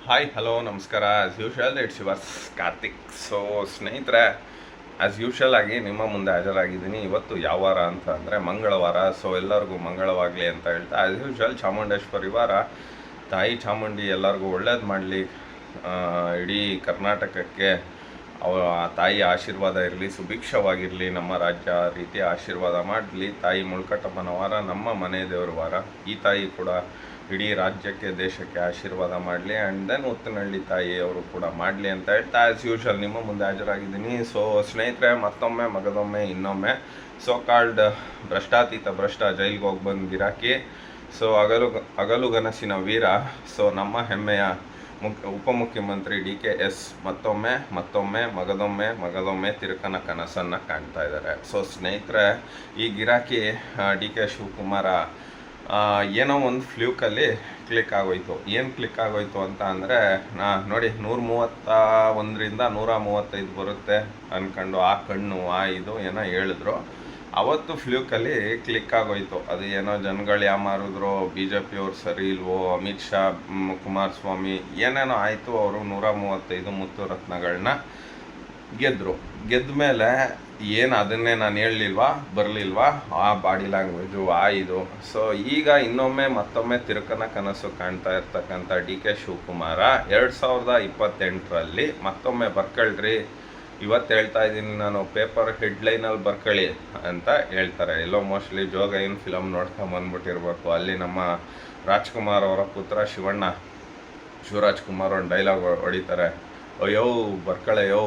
Hi hello ನಮಸ್ಕಾರ. As usual it's yours Karthik. So ಸ್ನೇಹಿತರೆ, as usual ಆಗಿ ನಿಮ್ಮ ಮುಂದೆ ಹಾಜರಾಗಿದ್ದೀನಿ. ಇವತ್ತು ಯಾವ ವಾರ ಅಂತ ಅಂದರೆ ಮಂಗಳವಾರ. ಸೊ ಎಲ್ಲರಿಗೂ ಮಂಗಳವಾಗಲಿ ಅಂತ ಹೇಳ್ತಾ ಆ್ಯಸ್ ಯೂಶುವಲ್ ಚಾಮುಂಡೇಶ್ವರಿ ವಾರ. ತಾಯಿ ಚಾಮುಂಡಿ ಎಲ್ಲರಿಗೂ ಒಳ್ಳೇದು ಮಾಡಲಿ. ಇಡೀ ಕರ್ನಾಟಕಕ್ಕೆ ತಾಯಿ ಆಶೀರ್ವಾದ ಇರಲಿ, ಸುಭಿಕ್ಷವಾಗಿರಲಿ. ನಮ್ಮ ರಾಜ್ಯ ಆ ರೀತಿ ಆಶೀರ್ವಾದ ಮಾಡಲಿ. ತಾಯಿ ಮುಳ್ಕಟ್ಟಮ್ಮನ ವಾರ ನಮ್ಮ ಮನೆ ದೇವರ ವಾರ. ಈ ತಾಯಿ ಕೂಡ ಇಡೀ ರಾಜ್ಯಕ್ಕೆ ದೇಶಕ್ಕೆ ಆಶೀರ್ವಾದ ಮಾಡಲಿ. ಆ್ಯಂಡ್ ದೆನ್ ಉತ್ತನಹಳ್ಳಿ ತಾಯಿಯವರು ಕೂಡ ಮಾಡಲಿ ಅಂತ ಹೇಳ್ತಾ ಆ್ಯಸ್ ಯೂಶುವಲ್ ನಿಮ್ಮ ಮುಂದೆ ಹಾಜರಾಗಿದ್ದೀನಿ. ಸೊ ಸ್ನೇಹಿತರೆ, ಮತ್ತೊಮ್ಮೆ ಮಗದೊಮ್ಮೆ ಇನ್ನೊಮ್ಮೆ ಸೋ ಕಾಲ್ಡ್ ಭ್ರಷ್ಟ ಜೈಲಿಗೆ ಹೋಗಿ ಬಂದು ಗಿರಾಕಿ. ಸೊ ಅಗಲುಗನಸಿನ ವೀರ. ಸೊ ನಮ್ಮ ಹೆಮ್ಮೆಯ ಉಪಮುಖ್ಯಮಂತ್ರಿ DKS ಮತ್ತೊಮ್ಮೆ ಮಗದೊಮ್ಮೆ ತಿರುಕನ ಕನಸನ್ನು ಕಾಣ್ತಾ ಇದ್ದಾರೆ. ಸೊ ಸ್ನೇಹಿತರೆ, ಈ ಗಿರಾಕಿ DK ಶಿವಕುಮಾರ ಏನೋ ಒಂದು ಫ್ಲೂಕಲ್ಲಿ ಕ್ಲಿಕ್ ಆಗೋಯ್ತು. ಏನು ಕ್ಲಿಕ್ ಆಗೋಯ್ತು ಅಂತ ಅಂದರೆ, ನೋಡಿ 131ರಿಂದ 135 ಬರುತ್ತೆ ಅಂದ್ಕೊಂಡು ಆ ಕಣ್ಣು ಇದು ಏನೋ ಹೇಳಿದ್ರು. ಅವತ್ತು ಫ್ಲೂಕಲ್ಲಿ ಕ್ಲಿಕ್ ಆಗೋಯ್ತು. ಅದು ಏನೋ ಜನಗಳು ಯಾಮಾರಿದ್ರು, BJP ಅವ್ರು ಸರಿ ಇಲ್ವೋ, ಅಮಿತ್ ಶಾ, ಕುಮಾರಸ್ವಾಮಿ ಏನೇನೋ ಆಯಿತು. ಅವರು 135 ಮುತ್ತು ರತ್ನಗಳನ್ನ ಗೆದ್ದ ಮೇಲೆ ಏನು ಅದನ್ನೇ ನಾನು ಬರಲಿಲ್ವಾ ಆ ಬಾಡಿ ಲ್ಯಾಂಗ್ವೇಜು ಇದು. ಸೊ ಈಗ ಮತ್ತೊಮ್ಮೆ ತಿರುಕನ ಕನಸು ಕಾಣ್ತಾ ಇರ್ತಕ್ಕಂಥ DK ಶಿವಕುಮಾರ 2028ರಲ್ಲಿ ಮತ್ತೊಮ್ಮೆ ಬರ್ಕೊಳ್ರಿ. ಇವತ್ತು ಹೇಳ್ತಾ ಇದ್ದೀನಿ ನಾನು, ಪೇಪರ್ ಹೆಡ್ಲೈನಲ್ಲಿ ಬರ್ಕೊಳ್ಳಿ ಅಂತ ಹೇಳ್ತಾರೆ. ಎಲ್ಲೋ ಮೋಸ್ಟ್ಲಿ ಜೋಗ ಏನು ಫಿಲಮ್ ನೋಡ್ಕೊಂಬಂದ್ಬಿಟ್ಟಿರ್ಬೇಕು. ಅಲ್ಲಿ ನಮ್ಮ ರಾಜ್ಕುಮಾರ್ ಅವರ ಪುತ್ರ ಶಿವರಾಜ್ ಕುಮಾರ್ ಒಂದು ಡೈಲಾಗ್ ಹೊಡಿತಾರೆ, ಅಯ್ಯೋ ಬರ್ಕಳೆಯೋ,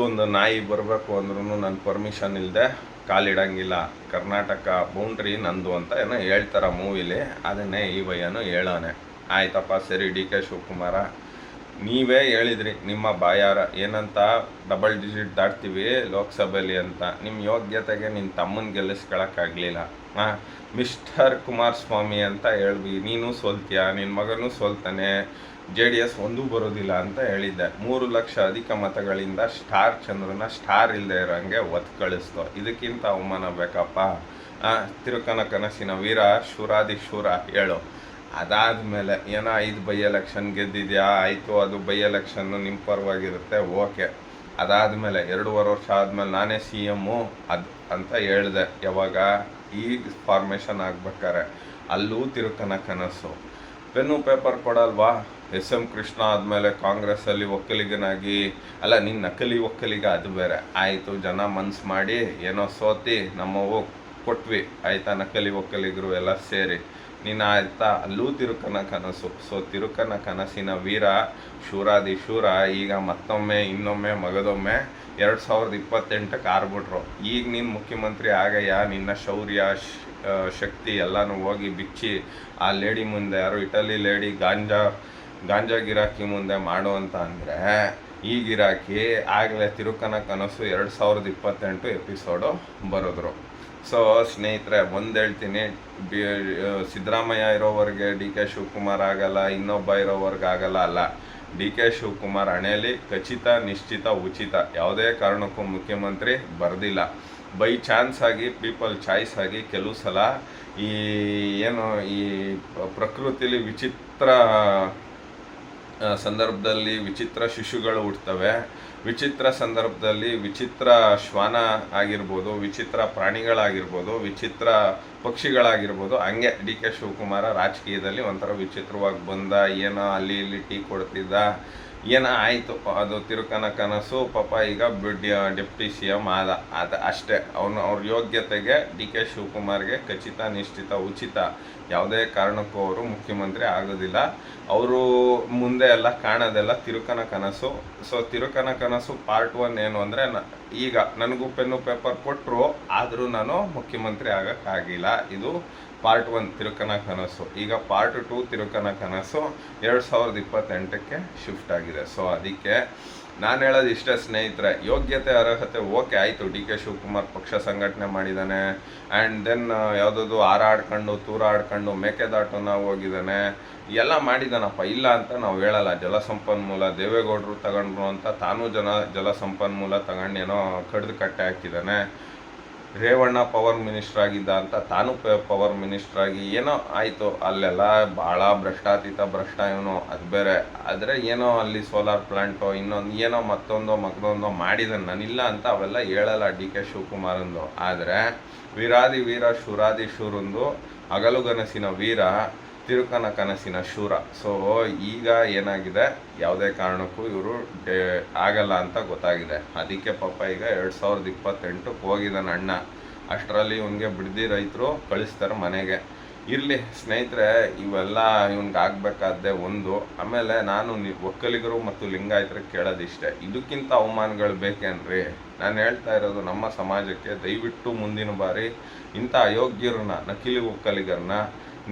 ಒಂದು ನಾಯಿ ಬರಬೇಕು ಅಂದ್ರೂ ನನ್ನ ಪರ್ಮಿಷನ್ ಇಲ್ಲದೆ ಕಾಲಿಡಂಗಿಲ್ಲ, ಕರ್ನಾಟಕ ಬೌಂಡ್ರಿ ನಂದು ಅಂತ ಏನೋ ಹೇಳ್ತಾರೆ ಮೂವಿಲಿ. ಅದನ್ನೇ ಈ ಭಯನೂ ಹೇಳೋನೆ. ಆಯ್ತಪ್ಪ ಸರಿ, DK ಶಿವಕುಮಾರ ನೀವೇ ಹೇಳಿದ್ರಿ ನಿಮ್ಮ ಬಾಯಾರ ಏನಂತ, ಡಬಲ್ ಡಿಜಿಟ್ ದಾಟ್ತೀವಿ ಲೋಕಸಭೆಯಲ್ಲಿ ಅಂತ. ನಿಮ್ಮ ಯೋಗ್ಯತೆಗೆ ನಿನ್ನ ತಮ್ಮನ ಗೆಲ್ಲಿಸ್ಕೊಳಕ್ಕಾಗಲಿಲ್ಲ. ಮಿಸ್ಟರ್ ಕುಮಾರಸ್ವಾಮಿ ಅಂತ ಹೇಳ್ವಿ, ನೀನು ಸೋಲ್ತೀಯ, ನಿನ್ನ ಮಗನೂ ಸೋಲ್ತಾನೆ, JDS ಒಂದೂ ಬರೋದಿಲ್ಲ ಅಂತ ಹೇಳಿದ್ದೆ. 3 ಲಕ್ಷ ಅಧಿಕ ಮತಗಳಿಂದ ಸ್ಟಾರ್ ಚಂದ್ರನ ಸ್ಟಾರ್ ಇಲ್ಲದೆ ಇರೋಂಗೆ ಒತ್ತು ಕಳಿಸ್ತು. ಇದಕ್ಕಿಂತ ಅವಮಾನ ಬೇಕಪ್ಪ? ತಿರುಕನ ಕನಸಿನ ವೀರ ಶೂರಾದಿ ಶೂರ ಹೇಳು. ಅದಾದಮೇಲೆ ಏನೋ 5 ಬೈ ಎಲೆಕ್ಷನ್ ಗೆದ್ದಿದ್ಯಾ, ಆಯಿತು, ಅದು ಬೈ ಎಲೆಕ್ಷನ್ನು ನಿಮ್ಮ ಪರವಾಗಿರುತ್ತೆ, ಓಕೆ. ಅದಾದಮೇಲೆ 2.5 ವರ್ಷ ಆದಮೇಲೆ ನಾನೇ CM ಅಂತ ಹೇಳಿದೆ. ಯಾವಾಗ ಈ ಫಾರ್ಮೇಷನ್ ಆಗ್ಬೇಕಾರೆ ಅಲ್ಲೂ ತಿರುಕನ ಕನಸು. ಪೆನ್ನು ಪೇಪರ್ ಕೊಡಲ್ವಾ? SM ಕೃಷ್ಣ ಆದಮೇಲೆ ಕಾಂಗ್ರೆಸ್ಸಲ್ಲಿ ಒಕ್ಕಲಿಗನಾಗಿ, ಅಲ್ಲ ನಿನ್ನ ನಕಲಿ ಒಕ್ಕಲಿಗ, ಅದು ಬೇರೆ ಆಯಿತು. ಜನ ಮನ್ಸು ಮಾಡಿ ಏನೋ ಸೋತಿ ನಮ್ಮವು ಕೊಟ್ವಿ, ಆಯಿತಾ, ನಕಲಿ ಒಕ್ಕಲಿಗರು ಎಲ್ಲ ಸೇರಿ ನೀನು ಆಯ್ತಾ. ಅಲ್ಲೂ ತಿರುಕನ ಕನಸು. ಸೊ ತಿರುಕನ ಕನಸಿನ ವೀರ ಶೂರಾದಿ ಶೂರ ಈಗ ಇನ್ನೊಮ್ಮೆ ಮಗದೊಮ್ಮೆ 2028ಕ್ಕೆ ಆರ್ಬಿಟ್ರು. ಈಗ ನೀನು ಮುಖ್ಯಮಂತ್ರಿ ಆಗಯ್ಯ, ನಿನ್ನ ಶೌರ್ಯ ಶಕ್ತಿ ಎಲ್ಲನೂ ಹೋಗಿ ಬಿಚ್ಚಿ ಆ ಲೇಡಿ ಮುಂದೆ, ಯಾರು ಇಟಲಿ ಲೇಡಿ ಗಾಂಜಾ ಗಿರಾಕಿ ಮುಂದೆ ಮಾಡು ಅಂತ ಅಂದರೆ, ಈ ಗಿರಾಕಿ ಆಗಲೇ ತಿರುಕನ ಕನಸು 2028 ಎಪಿಸೋಡು ಬರೋದ್ರು. ಸೊ ಸ್ನೇಹಿತರೆ, ಒಂದು ಹೇಳ್ತೀನಿ, ಸಿದ್ದರಾಮಯ್ಯ ಇರೋವರೆಗೆ DK ಶಿವಕುಮಾರ್ ಆಗಲ್ಲ, ಇನ್ನೊಬ್ಬ ಇರೋವರೆಗೆ ಆಗಲ್ಲ. ಅಲ್ಲ, DK ಶಿವಕುಮಾರ್ ಹಣೆಯಲ್ಲಿ ಖಚಿತ, ನಿಶ್ಚಿತ, ಉಚಿತ, ಯಾವುದೇ ಕಾರಣಕ್ಕೂ ಮುಖ್ಯಮಂತ್ರಿ ಬರ್ದಿಲ್ಲ. ಬೈ ಚಾನ್ಸ್ ಆಗಿ, ಪೀಪಲ್ ಚಾಯ್ಸ್ ಆಗಿ ಕೆಲವು ಸಲ ಈ ಪ್ರಕೃತಿಲಿ ವಿಚಿತ್ರ ಸಂದರ್ಭದಲ್ಲಿ ವಿಚಿತ್ರ ಶಿಶುಗಳು ಹುಟ್ಟುತ್ತವೆ. ವಿಚಿತ್ರ ಸಂದರ್ಭದಲ್ಲಿ ವಿಚಿತ್ರ ಶ್ವಾನ ಆಗಿರ್ಬೋದು, ವಿಚಿತ್ರ ಪ್ರಾಣಿಗಳಾಗಿರ್ಬೋದು, ವಿಚಿತ್ರ ಪಕ್ಷಿಗಳಾಗಿರ್ಬೋದು. ಹಂಗೆ DK ಶಿವಕುಮಾರ ರಾಜಕೀಯದಲ್ಲಿ ಒಂಥರ ವಿಚಿತ್ರವಾಗಿ ಬಂದ, ಏನೋ ಅಲ್ಲಿ ಇಲ್ಲಿ ಟೀ ಕೊಡ್ತಿದ್ದ, ಏನೋ ಆಯಿತು. ಅದು ತಿರುಕನ ಕನಸು. ಪಾಪ ಈಗ ಡೆಪ್ಟಿ CM ಅದು ಅಷ್ಟೇ. ಅವ್ರ ಯೋಗ್ಯತೆಗೆ DK ಶಿವಕುಮಾರ್ಗೆ ಖಚಿತ, ನಿಶ್ಚಿತ, ಉಚಿತ, ಯಾವುದೇ ಕಾರಣಕ್ಕೂ ಅವರು ಮುಖ್ಯಮಂತ್ರಿ ಆಗೋದಿಲ್ಲ. ಅವರು ಮುಂದೆ ಎಲ್ಲ ಕಾಣೋದೆಲ್ಲ ತಿರುಕನ ಕನಸು. ಸೊ ತಿರುಕನ ಕನಸು ಪಾರ್ಟ್ 1 ಏನು ಅಂದರೆ, ಈಗ ನನಗೂ ಪೆನ್ನು ಪೇಪರ್ ಕೊಟ್ಟರು, ಆದರೂ ನಾನು ಮುಖ್ಯಮಂತ್ರಿ ಆಗೋಕ್ಕಾಗಿಲ್ಲ. ಇದು ಪಾರ್ಟ್ 1 ತಿರುಕನ ಕನಸು. ಈಗ ಪಾರ್ಟ್ 2 ತಿರುಕನ ಕನಸು 2028ಕ್ಕೆ ಶಿಫ್ಟ್ ಆಗಿದೆ. ಸೊ ಅದಕ್ಕೆ ನಾನು ಹೇಳೋದು ಇಷ್ಟೇ ಸ್ನೇಹಿತರೆ, ಯೋಗ್ಯತೆ ಅರ್ಹತೆ ಓಕೆ ಆಯಿತು. DK ಶಿವಕುಮಾರ್ ಪಕ್ಷ ಸಂಘಟನೆ ಮಾಡಿದ್ದಾನೆ. ಆ್ಯಂಡ್ ದೆನ್ ಯಾವುದಾದ್ರು ಹಾರಾಡ್ಕೊಂಡು ತೂರಾಡ್ಕೊಂಡು ಮೇಕೆದಾಟುನ ಹೋಗಿದ್ದಾನೆ, ಎಲ್ಲ ಮಾಡಿದಾನಪ್ಪ, ಇಲ್ಲ ಅಂತ ನಾವು ಹೇಳಲ್ಲ. ಜಲಸಂಪನ್ಮೂಲ ದೇವೇಗೌಡರು ತಗೊಂಡ್ರು ಅಂತ ತಾನೂ ಜಲಸಂಪನ್ಮೂಲ ತಗೊಂಡು ಏನೋ ಕಡ್ದು ಕಟ್ಟೆ ಹಾಕಿದ್ದಾನೆ. ರೇವಣ್ಣ ಪವರ್ ಮಿನಿಸ್ಟರ್ ಆಗಿದ್ದ ಅಂತ ತಾನು ಪವರ್ ಮಿನಿಸ್ಟರ್ ಆಗಿ ಏನೋ ಆಯಿತು, ಅಲ್ಲೆಲ್ಲ ಭಾಳ ಭ್ರಷ್ಟ ಇವನು, ಅದು ಬೇರೆ. ಆದರೆ ಏನೋ ಅಲ್ಲಿ ಸೋಲಾರ್ ಪ್ಲಾಂಟೋ ಇನ್ನೊಂದು ಏನೋ ಮತ್ತೊಂದೋ ಮಾಡಿದ್ದಾನೆ, ನಾನಿಲ್ಲ ಅಂತ ಅವೆಲ್ಲ ಹೇಳಲ್ಲ ಡಿ ಕೆ ಶಿವಕುಮಾರಂದು. ಆದರೆ ವೀರಾದಿ ವೀರ ಶೂರಾದಿ ಶೂರಂದು ಹಗಲುಗನಸಿನ ವೀರ ತಿರುಕನ ಕನಸಿನ ಶೂರ. ಸೊ ಈಗ ಏನಾಗಿದೆ, ಯಾವುದೇ ಕಾರಣಕ್ಕೂ ಇವರು ಆಗಲ್ಲ ಅಂತ ಗೊತ್ತಾಗಿದೆ. ಅದಕ್ಕೆ ಪಾಪ ಈಗ 2028ಕ್ಕೆ ಹೋಗಿದ್ದಾನೆ ಅಣ್ಣ. ಅಷ್ಟರಲ್ಲಿ ಇವನಿಗೆ ಬಿಡದಿ ರೈತರು ಕಳಿಸ್ತಾರೆ ಮನೆಗೆ. ಇರಲಿ ಸ್ನೇಹಿತರೆ, ಇವೆಲ್ಲ ಇವ್ನಿಗೆ ಆಗಬೇಕಾದ್ದೆ ಒಂದು. ಆಮೇಲೆ ನಾನು ಒಕ್ಕಲಿಗರು ಮತ್ತು ಲಿಂಗಾಯತರಿಗೆ ಕೇಳೋದಿಷ್ಟೇ, ಇದಕ್ಕಿಂತ ಅವಮಾನಗಳು ಬೇಕೇನ್ರಿ? ನಾನು ಹೇಳ್ತಾ ಇರೋದು ನಮ್ಮ ಸಮಾಜಕ್ಕೆ ದಯವಿಟ್ಟು ಮುಂದಿನ ಬಾರಿ ಇಂಥ ಅಯೋಗ್ಯರನ್ನ, ನಕಲಿ ಒಕ್ಕಲಿಗರನ್ನ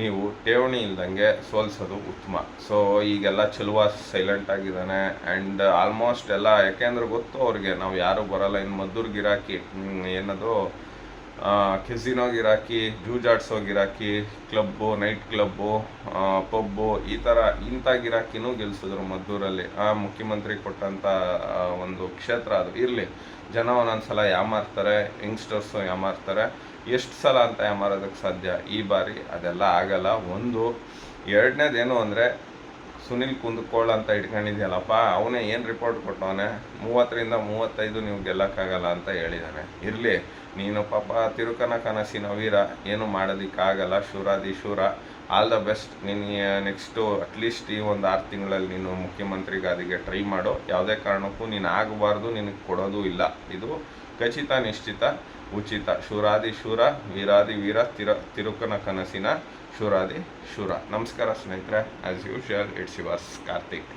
ನೀವು ಠೇವಣಿ ಇಲ್ದಂಗೆ ಸೋಲಿಸೋದು ಉತ್ತಮ. ಸೊ ಈಗೆಲ್ಲ ಚೆಲುವ ಸೈಲೆಂಟ್ ಆಗಿದ್ದಾನೆ. ಆ್ಯಂಡ್ ಆಲ್ಮೋಸ್ಟ್ ಎಲ್ಲ ಯಾಕೆಂದ್ರೆ ಗೊತ್ತು ಅವ್ರಿಗೆ ನಾವು ಯಾರೂ ಬರೋಲ್ಲ. ಇನ್ನು ಮದ್ದೂರು ಗಿರಾಕಿ ಏನದು ಕೆಸಿನೋ ಗಿರಾಕಿ, ಜೂಜಾಡ್ಸೋ ಗಿರಾಕಿ, ಕ್ಲಬ್ಬು, ನೈಟ್ ಕ್ಲಬ್ಬು, ಪಬ್ಬು, ಇಂಥ ಗಿರಾಕಿನೂ ಗೆಲ್ಸಿದ್ರು ಮದ್ದೂರಲ್ಲಿ. ಮುಖ್ಯಮಂತ್ರಿ ಕೊಟ್ಟಂಥ ಒಂದು ಕ್ಷೇತ್ರ ಅದು. ಇರಲಿ, ಜನ ಒಂದೊಂದು ಸಲ ಯಾಮಾರ್ತಾರೆ, ಯಂಗ್ಸ್ಟರ್ಸು ಯಾಮಾರ್ತಾರೆ. ಎಷ್ಟು ಸಲ ಅಂತ ಯಾಮಾರೋದಕ್ಕೆ ಸಾಧ್ಯ? ಈ ಬಾರಿ ಅದೆಲ್ಲ ಆಗಲ್ಲ. ಒಂದು. ಎರಡನೇದೇನು ಅಂದರೆ, ಸುನಿಲ್ ಕುಂದಕೋಳ ಅಂತ ಇಟ್ಕೊಂಡಿದ್ಯಲ್ಲಪ್ಪ, ಅವನೇ ಏನು ರಿಪೋರ್ಟ್ ಕೊಟ್ಟವನೆ, 30ರಿಂದ 35 ನೀವು ಗೆಲ್ಲಕ್ಕಾಗಲ್ಲ ಅಂತ ಹೇಳಿದ್ದಾನೆ. ಇರಲಿ, ನೀನು ಪಾಪ ತಿರುಕನ ಕನಸಿನ ವೀರ, ಏನು ಮಾಡೋದಕ್ಕಾಗಲ್ಲ, ಶೂರಾದಿ ಶೂರ. All the best. ನಿನಗೆ ನೆಕ್ಸ್ಟು ಅಟ್ಲೀಸ್ಟ್ ಈ ಒಂದು 6 ತಿಂಗಳಲ್ಲಿ ನೀನು ಮುಖ್ಯಮಂತ್ರಿಗೆ ಅದಕ್ಕೆ ಟ್ರೈ ಮಾಡು. ಯಾವುದೇ ಕಾರಣಕ್ಕೂ ನೀನು ಆಗಬಾರ್ದು, ನಿನಗೆ ಕೊಡೋದು ಇಲ್ಲ. ಇದು ಖಚಿತ, ನಿಶ್ಚಿತ, ಉಚಿತ. ಶೂರಾದಿ ಶೂರ, ವೀರಾದಿ ವೀರ, ತಿರುಕನ ಕನಸಿನ ಶೂರಾದಿ ಶೂರ. ನಮಸ್ಕಾರ ಸ್ನೇಹಿತರೆ. As usual, it's yours Karthik.